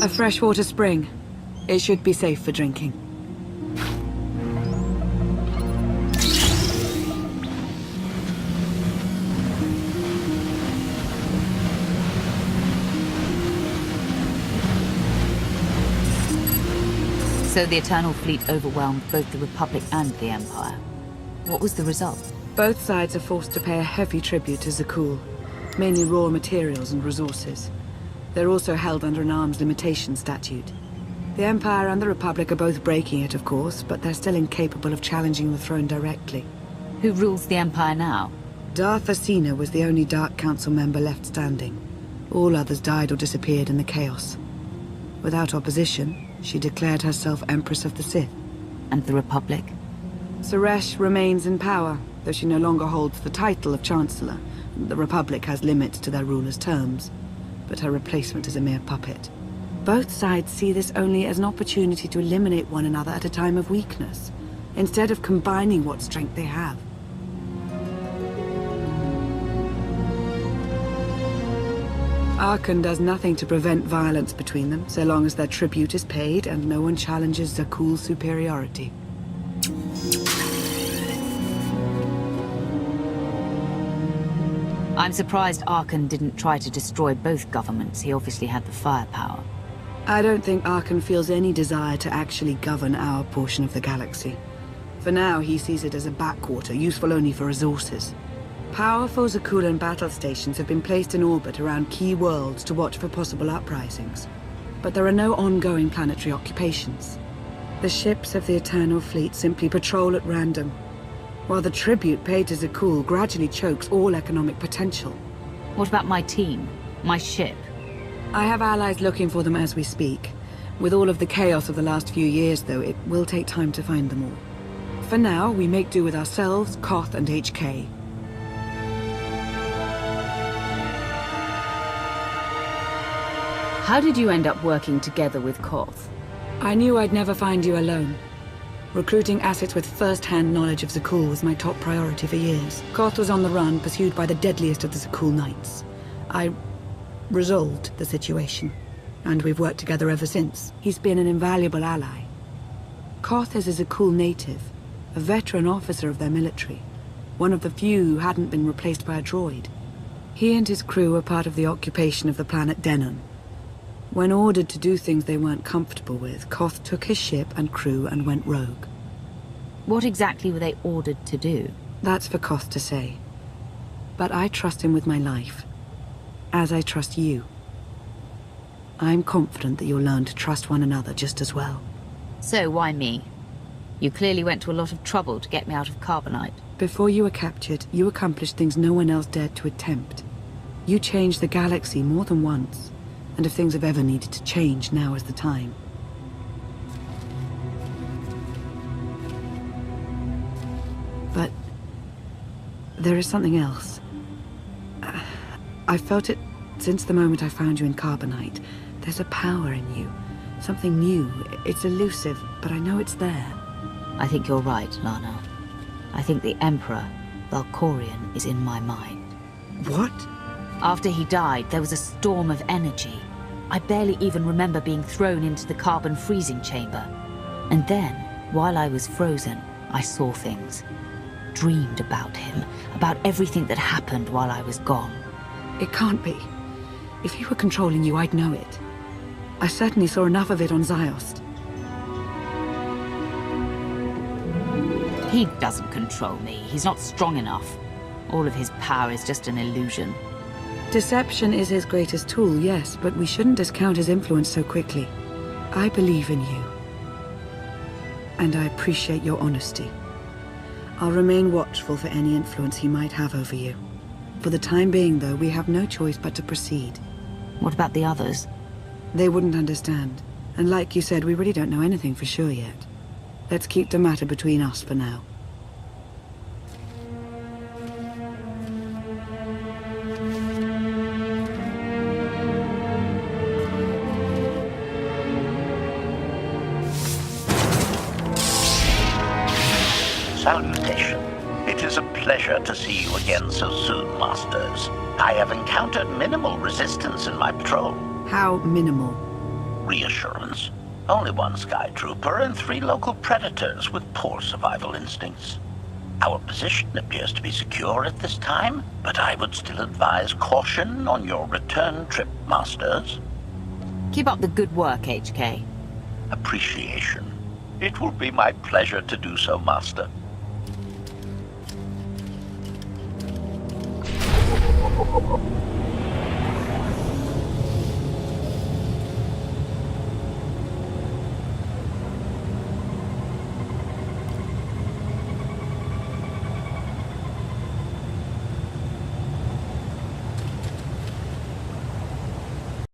A freshwater spring. It should be safe for drinking. So the Eternal Fleet overwhelmed both the Republic and the Empire. What was the result? Both sides are forced to pay a heavy tribute to Zakul, mainly raw materials and resources. They're also held under an arms limitation statute. The Empire and the Republic are both breaking it, of course, but they're still incapable of challenging the throne directly. Who rules the Empire now? Darth Asina was the only Dark Council member left standing. All others died or disappeared in the chaos. Without opposition, she declared herself Empress of the Sith. And the Republic? Suresh remains in power, though she no longer holds the title of Chancellor. The Republic has limits to their ruler's terms, but her replacement is a mere puppet. Both sides see this only as an opportunity to eliminate one another at a time of weakness, instead of combining what strength they have. Arkan does nothing to prevent violence between them, so long as their tribute is paid and no one challenges Zakul's superiority. I'm surprised Arkan didn't try to destroy both governments. He obviously had the firepower. I don't think Arkan feels any desire to actually govern our portion of the galaxy. For now, he sees it as a backwater, useful only for resources. Powerful Zakulan battle stations have been placed in orbit around key worlds to watch for possible uprisings. But there are no ongoing planetary occupations. The ships of the Eternal Fleet simply patrol at random, while the tribute paid to Zakul gradually chokes all economic potential. What about my team? My ship? I have allies looking for them as we speak. With all of the chaos of the last few years, though, it will take time to find them all. For now, we make do with ourselves, Koth, and HK. How did you end up working together with Koth? I knew I'd never find you alone. Recruiting assets with first-hand knowledge of Zakul was my top priority for years. Koth was on the run, pursued by the deadliest of the Zakul Knights. I resolved the situation, and we've worked together ever since. He's been an invaluable ally. Koth is a Zakul native, a veteran officer of their military, one of the few who hadn't been replaced by a droid. He and his crew were part of the occupation of the planet Denon. When ordered to do things they weren't comfortable with, Koth took his ship and crew and went rogue. What exactly were they ordered to do? That's for Koth to say. But I trust him with my life, as I trust you. I'm confident that you'll learn to trust one another just as well. So why me? You clearly went to a lot of trouble to get me out of Carbonite. Before you were captured, you accomplished things no one else dared to attempt. You changed the galaxy more than once. And if things have ever needed to change, now is the time. But there is something else. I felt it since the moment I found you in Carbonite. There's a power in you. Something new. It's elusive, but I know it's there. I think you're right, Lana. I think the Emperor, Valkorion, is in my mind. What? After he died, there was a storm of energy. I barely even remember being thrown into the carbon freezing chamber. And then, while I was frozen, I saw things. Dreamed about him, about everything that happened while I was gone. It can't be. If he were controlling you, I'd know it. I certainly saw enough of it on Ziost. He doesn't control me. He's not strong enough. All of his power is just an illusion. Deception is his greatest tool, yes, but we shouldn't discount his influence so quickly. I believe in you. And I appreciate your honesty. I'll remain watchful for any influence he might have over you. For the time being, though, we have no choice but to proceed. What about the others? They wouldn't understand. And like you said, we really don't know anything for sure yet. Let's keep the matter between us for now. Salutation. It is a pleasure to see you again so soon, Masters. I have encountered minimal resistance in my patrol. How minimal? reassurance. Only one Sky Trooper and 3 local predators with poor survival instincts. Our position appears to be secure at this time, but I would still advise caution on your return trip, Masters. Keep up the good work, HK. Appreciation. It will be my pleasure to do so, Master.